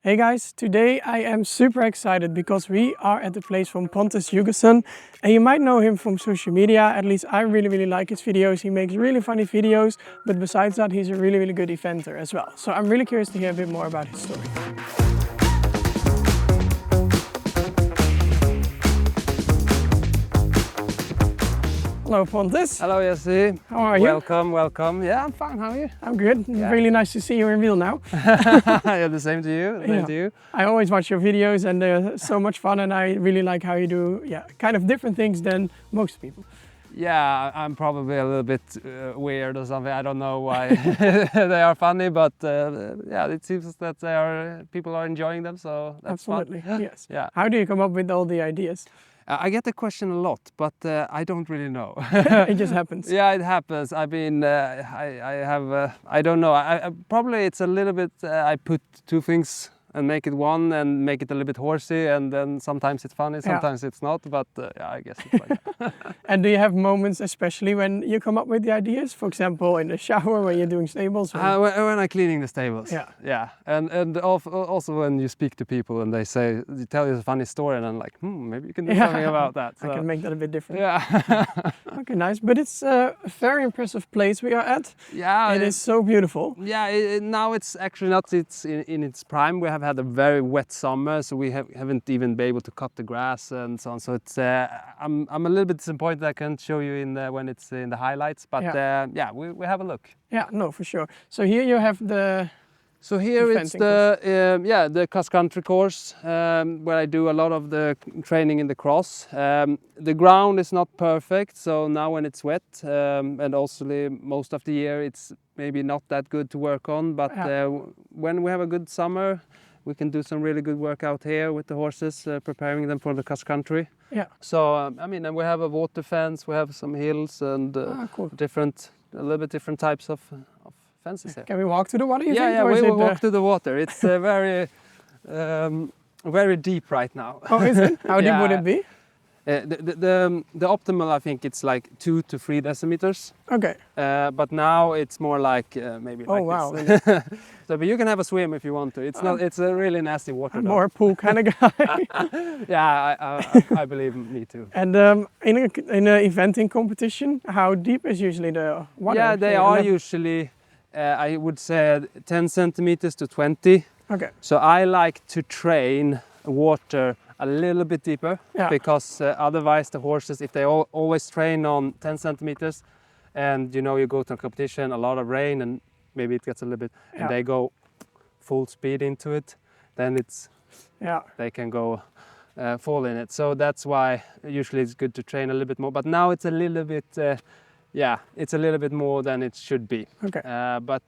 Hey guys, today I am super excited because we are at the place from Pontus Hugosson, and you might know him from social media. At least I really like his videos. He makes really funny videos, but besides that he's a really good eventer as well. So I'm really curious to hear a bit more about his story. Hello Pontus. Hello Jesse. How are you? Welcome. Yeah, I'm fine. How are you? I'm good. Yeah. Really nice to see you in real now. Yeah, the same to you. Same to you. I always watch your videos and they're so much fun, and I really like how you do kind of different things than most people. Yeah, I'm probably a little bit weird or something. I don't know why they are funny, but yeah, it seems that people are enjoying them, so that's Absolutely. fun. Yes. Yeah. How do you come up with all the ideas? I get the question a lot, but I don't really know. It just happens. Yeah, it happens. I mean, I have, I don't know. I probably it's a little bit, I put two things and make it one and make it a little bit horsey, and then sometimes it's funny, sometimes it's not, but yeah, I guess it's like that. And do you have moments especially when you come up with the ideas? For example, in the shower when you're doing stables? When I'm cleaning the stables. Yeah. Yeah. And also when you speak to people and they tell you a funny story, and I'm like, maybe you can do something about that. So. I can make that a bit different. Yeah. Okay, nice. But it's a very impressive place we are at. Yeah. It is so beautiful. Yeah, now it's actually not in its prime. We have had a very wet summer, so we haven't even been able to cut the grass and so on. So it's I'm a little bit disappointed I can't show you when it's in the highlights, but yeah, we have a look. Yeah, no, for sure. So here you have the... So here it's the cross country course where I do a lot of the training in the cross. The ground is not perfect, so now when it's wet and also most of the year it's maybe not that good to work on, but when we have a good summer we can do some really good work out here with the horses, preparing them for the cross country. Yeah. So I mean, and we have a water fence, we have some hills and cool. a little bit different types of fences here. Can we walk to the water, you think? Yeah, or we is will it, walk to the water. It's very deep right now. Oh, is it? How deep would it be? The optimal, I think it's like 2 to 3 decimeters. Okay. But now it's more like maybe like wow. this. So, but you can have a swim if you want to. It's not. It's a really nasty water. I'm more a pool kind of guy. Yeah, I believe me too. And in an eventing competition, how deep is usually the water? Yeah, they are usually, I would say 10 centimeters to 20. Okay. So I like to train water a little bit deeper, because otherwise the horses, if they always train on 10 centimeters and you go to a competition, a lot of rain and maybe it gets a little bit, and they go full speed into it, then they can go fall in it. So that's why usually it's good to train a little bit more, but now it's a little bit it's a little bit more than it should be. Okay. But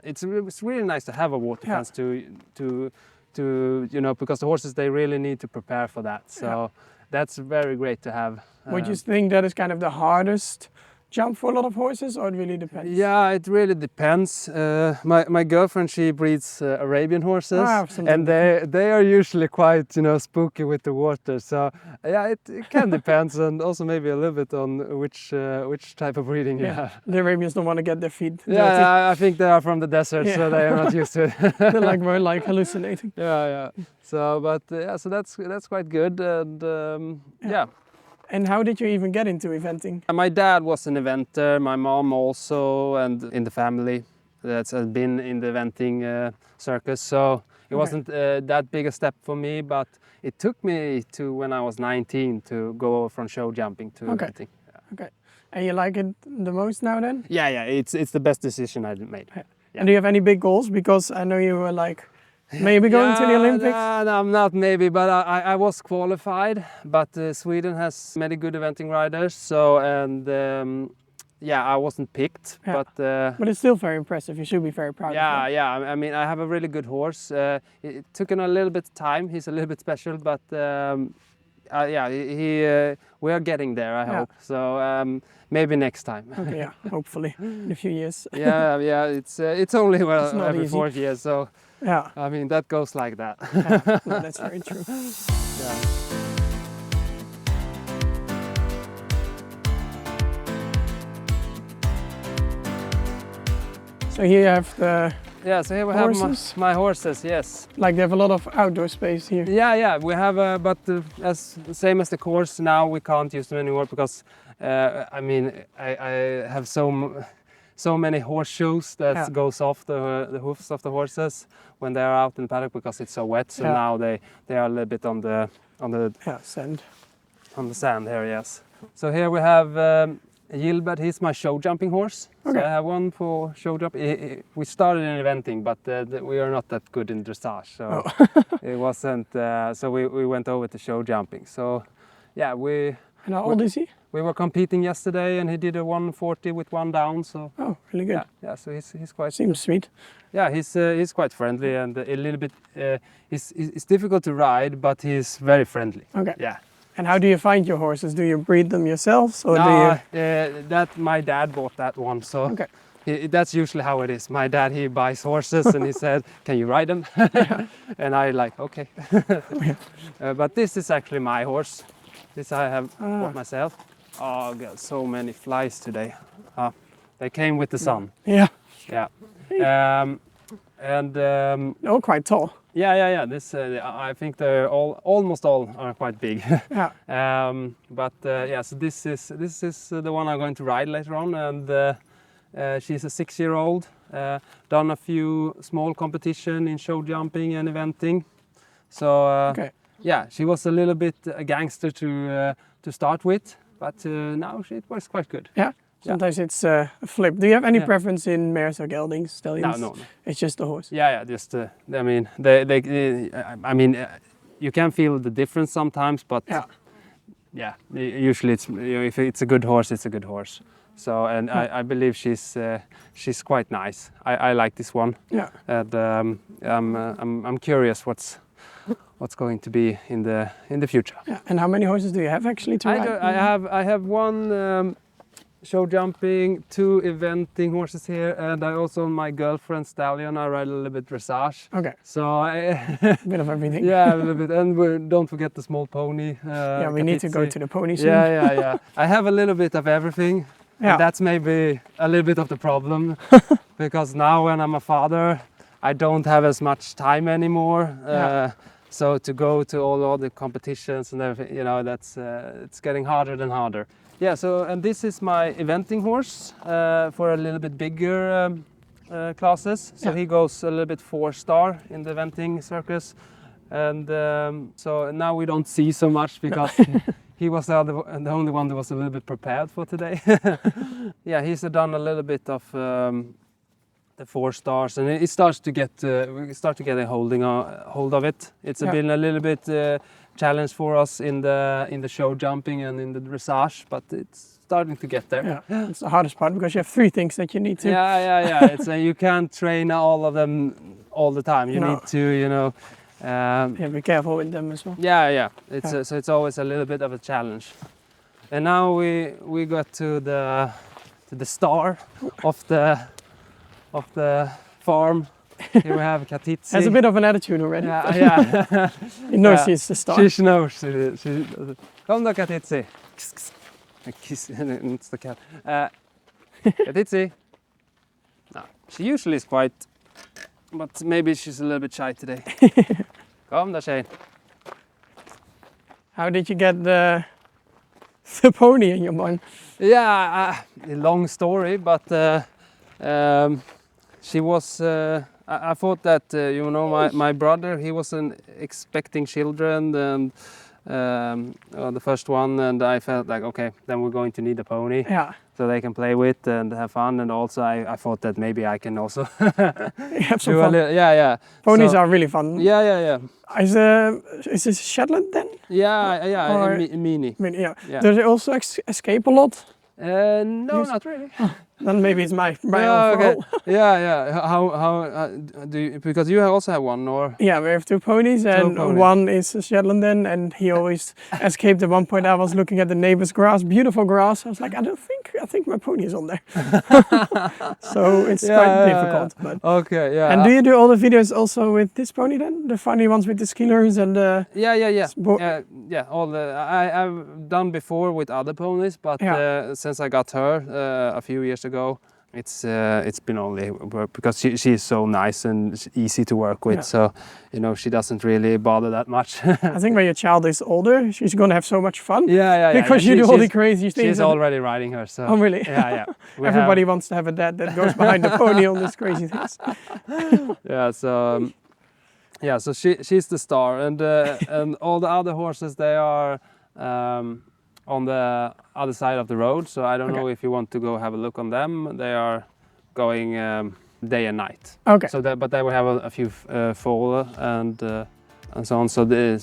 it's really nice to have a water fence to because the horses, they really need to prepare for that. So that's very great to have. Would you think that is kind of the hardest jump for a lot of horses, or it really depends? Yeah, it really depends. My girlfriend, she breeds Arabian horses, and they are usually quite spooky with the water. So yeah, it can depend, and also maybe a little bit on which type of breeding you have. The Arabians don't want to get their feet dirty. Yeah, I think they are from the desert, so they are not used to it. They're more hallucinating. Yeah. So, but so that's quite good, and yeah. And how did you even get into eventing? My dad was an eventer, my mom also, and in the family that's been in the eventing circus. So it wasn't that big a step for me, but it took me to when I was 19 to go from show jumping to eventing. Yeah. Okay. And you like it the most now then? Yeah, it's the best decision I made. Yeah. And do you have any big goals? Because I know you were like, maybe going to the Olympics? No, I'm not maybe, but I was qualified. But Sweden has many good eventing riders, so I wasn't picked. Yeah. But it's still very impressive. You should be very proud of him. Yeah. I mean, I have a really good horse. It took him a little bit of time. He's a little bit special, but we are getting there, I hope. So maybe next time. Okay, yeah, hopefully in a few years. Yeah. It's only every easy. 4 years, so. Yeah. I mean, that goes like that. No, that's very true. Yeah. So here you have the Yeah, so here we have my horses, yes. Like they have a lot of outdoor space here. Yeah, we have, but as same as the course now, we can't use them anymore because, I mean, I have so many horseshoes that goes off the hoofs of the horses when they are out in the paddock because it's so wet. So now they are a little bit on the sand. On the sand here, yes. So here we have Gilbert. He's my show jumping horse. Okay. So I have one for show jump. We started in eventing, but we are not that good in dressage, so it wasn't. So we went over to show jumping. So yeah, And how old is he? We were competing yesterday, and he did a 140 with one down. So really good. Yeah. So he's quite. Seems sweet. Yeah, he's quite friendly and a little bit. It's difficult to ride, but he's very friendly. Okay. Yeah. And how do you find your horses? Do you breed them yourselves, or that my dad bought that one, so that's usually how it is. My dad, he buys horses, and he said, "Can you ride them?" And I like, okay. But this is actually my horse. This I have bought myself. Oh, I got so many flies today. They came with the sun. Yeah. And they're quite tall. Yeah. This I think they're almost all are quite big. So this is the one I'm going to ride later on, and she's a 6-year-old. Done a few small competition in show jumping and eventing. So yeah, she was a little bit a gangster to start with, but now it was quite good. Yeah. Sometimes it's a flip. Do you have any preference in mares or geldings, stallions? No. It's just the horse. Yeah. Just I mean, you can feel the difference sometimes, but usually it's if it's a good horse, it's a good horse. So I believe she's quite nice. I like this one. Yeah. And I'm curious what's going to be in the future. Yeah. And how many horses do you have actually to ride? I have one. Show jumping, 2 eventing horses here, and I also my girlfriend's stallion. I ride a little bit dressage. Okay. So a bit of everything. Yeah, a little bit, and don't forget the small pony. We need to go to the pony soon. Yeah. I have a little bit of everything. Yeah. And that's maybe a little bit of the problem because now when I'm a father, I don't have as much time anymore. So to go to all the competitions and everything, that's it's getting harder and harder. Yeah, and this is my eventing horse for a little bit bigger classes. So he goes a little bit 4-star in the eventing circus. And so now we don't see so much because he was the only one that was a little bit prepared for today. Yeah, he's done a little bit of the 4 stars, and it starts to get we start to get a hold of it. It's been a little bit challenge for us in the show jumping and in the dressage, but it's starting to get there. Yeah, it's the hardest part because you have 3 things that you need to. Yeah. It's you can't train all of them all the time. You need to, be careful with them as well. Yeah. It's so it's always a little bit of a challenge. And now we got to the star of the farm. Here we have Katitzi. Has a bit of an attitude already. Yeah. You know she's the star. She knows. Come on, Katitzi. Kiss. It's the cat. Katitzi. No, she usually is quite, but maybe she's a little bit shy today. Come there, Shane. How did you get the pony in your mind? Yeah, a long story, but she was. I thought that my brother, he wasn't expecting children, and the first one, and I felt like, okay, then we're going to need a pony, so they can play with and have fun, and also I thought that maybe I can also have some fun. Yeah. Ponies are really fun. Yeah. Is this Shetland then? Yeah, or mini. Yeah. Does it also escape a lot? No, not really. Then maybe it's my own fault. Yeah. How do you, because you also have one, or? Yeah, we have 2 ponies, and one is a Shetlander, and he always escaped. At one point, I was looking at the neighbor's grass, beautiful grass. I was like, I think my pony is on there. So it's quite difficult. But. Okay, yeah. And do you do all the videos also with this pony then? The funny ones with the skillers and the... Yeah. All I've done before with other ponies, but since I got her a few years ago, it's been only work because she's so nice and easy to work with. So, you know, she doesn't really bother that much. I think when your child is older, she's going to have so much fun. Yeah. Because you do all the crazy things. She's already riding her. So. Oh, really? Yeah. Everybody wants to have a dad that goes behind the pony on these crazy things. So she's the star, and all the other horses, they are on the other side of the road. So I don't know if you want to go have a look on them. They are going day and night. Okay. But they will have a few foal and so on. So they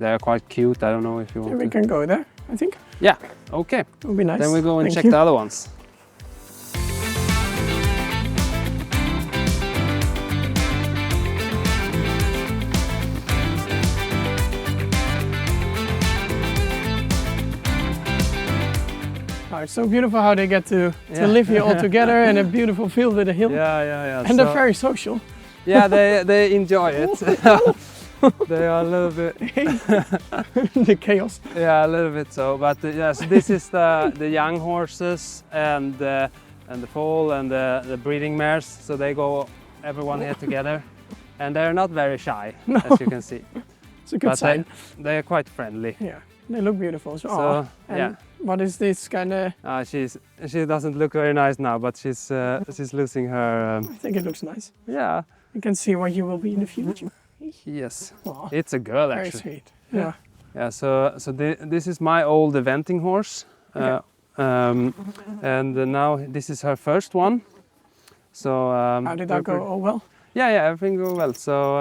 are quite cute. I don't know if you want. We can go there, I think. Yeah. Okay. It would be nice. Then we go and Thank check you. the other ones. It's so beautiful how they get to live here all together in a beautiful field with a hill. Yeah. And they're very social. Yeah, they enjoy it. They are a little bit the chaos. Yeah, a little bit so. But yes, this is the young horses and the foal and the breeding mares. So they go everyone here together, and they're not very shy, as you can see. It's a good sign. They are quite friendly. Yeah, they look beautiful. So yeah. What is this kind of? She doesn't look very nice now, but she's losing her. I think it looks nice. Yeah. You can see what you will be in the future. Yes. Aww. It's a girl Very actually. sweet. Yeah. Yeah. So this is my old eventing horse, and now this is her first one. So how did that go? Oh well. Yeah, everything go well. So,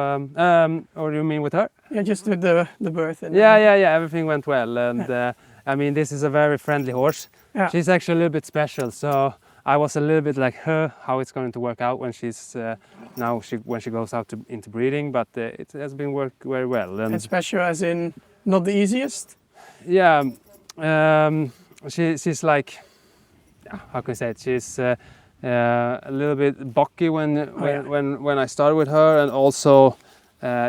or you mean with her? Yeah, just with the birth. And Yeah, everything went well, and I mean, this is a very friendly horse. Yeah. She's actually a little bit special, so I was a little bit like how it's going to work out when she's when she goes out into breeding, but it has been worked very well. And special as in not the easiest. Yeah, she's like, how can I say it? She's a little bit bucky when I started with her, and also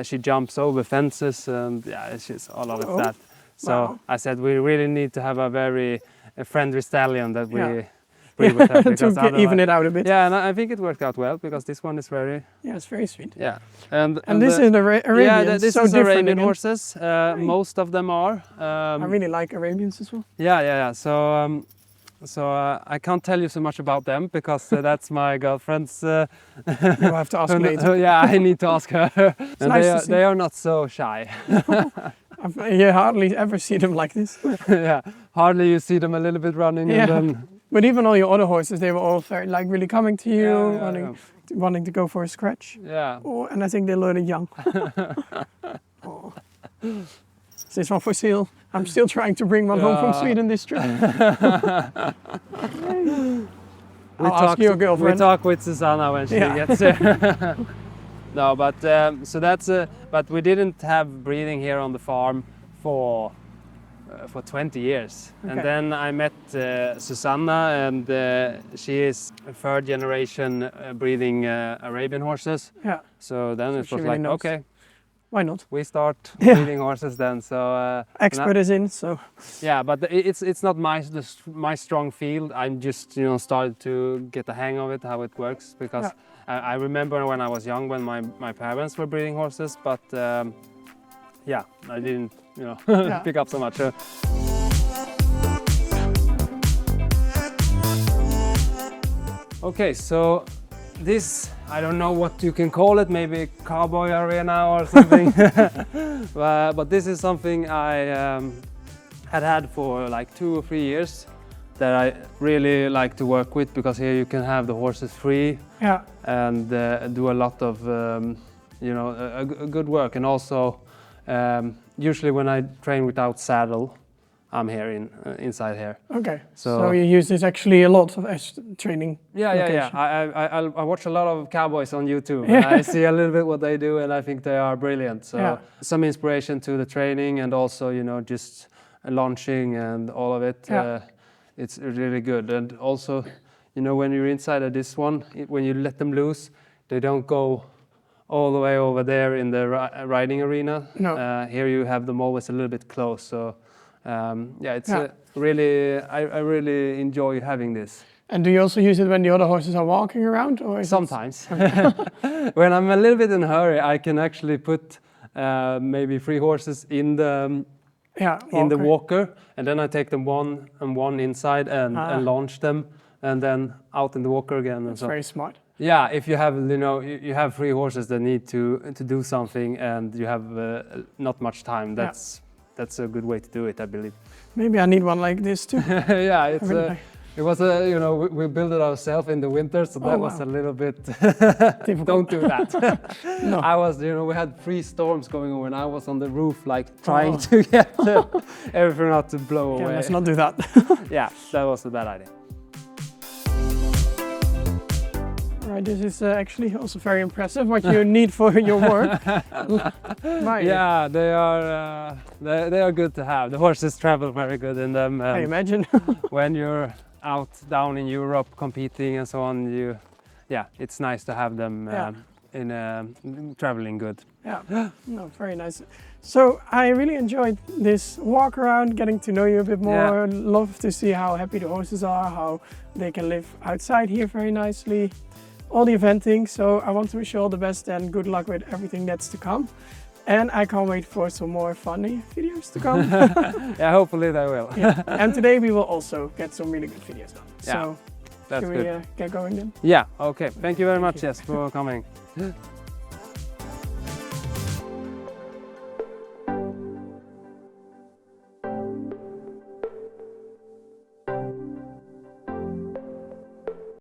she jumps over fences, and she's a lot of that. So I said we really need to have a very friendly stallion that we breed with her to even it out a bit. Yeah, and I think it worked out well because this one is very. Yeah, it's very sweet. Yeah, and this is the Arabian. Yeah, this so is Arabian again. horses. Most of them are. I really like Arabians as well. Yeah. So I can't tell you so much about them because that's my girlfriend's. You have to ask later. Yeah, I need to ask her. And nice they are not so shy. You hardly ever see them like this. Yeah, hardly you see them a little bit running. Yeah. And then... But even all your other horses, they were all very, like really coming to you, wanting to go for a scratch. Yeah. Oh, and I think they learn it young. Oh. Is this one for sale? I'm still trying to bring one home from Sweden this trip. I'll ask your girlfriend. We talk with Susanna when she gets there. No, but so that's but we didn't have breeding here on the farm for 20 years. Okay. And then I met Susanna, and she is a third generation breeding Arabian horses. Yeah. So then it was like, really okay, why not? We start breeding horses then. So expert is in. So yeah, but it's not my strong field. I'm just started to get the hang of it, how it works, because I remember when I was young when my parents were breeding horses, but I didn't pick up so much. Okay, so this, I don't know what you can call it, maybe cowboy arena or something. But this is something I had for like 2 or 3 years that I really like to work with, because here you can have the horses free and do a lot of a good work. And also usually when I train without saddle, I'm here inside here. Okay, so you use this actually a lot as training. Yeah. I watch a lot of cowboys on YouTube, and I see a little bit what they do, and I think they are brilliant. So some inspiration to the training, and also just launching and all of it. It's really good. And also, when you're inside of this one, when you let them loose, they don't go all the way over there in the riding arena. No. Here you have them always a little bit close. So it's really, I really enjoy having this. And do you also use it when the other horses are walking around? Or is sometimes. When I'm a little bit in a hurry, I can actually put maybe 3 horses in the walker, and then I take them one and one inside and launch them, and then out in the walker again. That's very smart. Yeah, if you have, you have 3 horses that need to do something, and you have not much time, that's a good way to do it, I believe. Maybe I need one like this too. Yeah, it was we built it ourselves in the winter, so that was a little bit don't do that. No. I was, we had 3 storms going on when I was on the roof, like trying to get everything not to blow away. Let's not do that. Yeah, that was a bad idea. Right, this is actually also very impressive what you need for your work. Yeah, they are good to have. The horses travel very good in them. I imagine. When you're out down in Europe competing and so on, it's nice to have them traveling good. Yeah, no, very nice. So I really enjoyed this walk around, getting to know you a bit more. Love to see how happy the horses are, how they can live outside here very nicely. All the eventing, so I want to wish you all the best and good luck with everything that's to come. And I can't wait for some more funny videos to come. Yeah, hopefully they will. Yeah. And today we will also get some really good videos done. Yeah, So that's should we good. get going then? Yeah, okay. Thank you very much, Jess, for coming.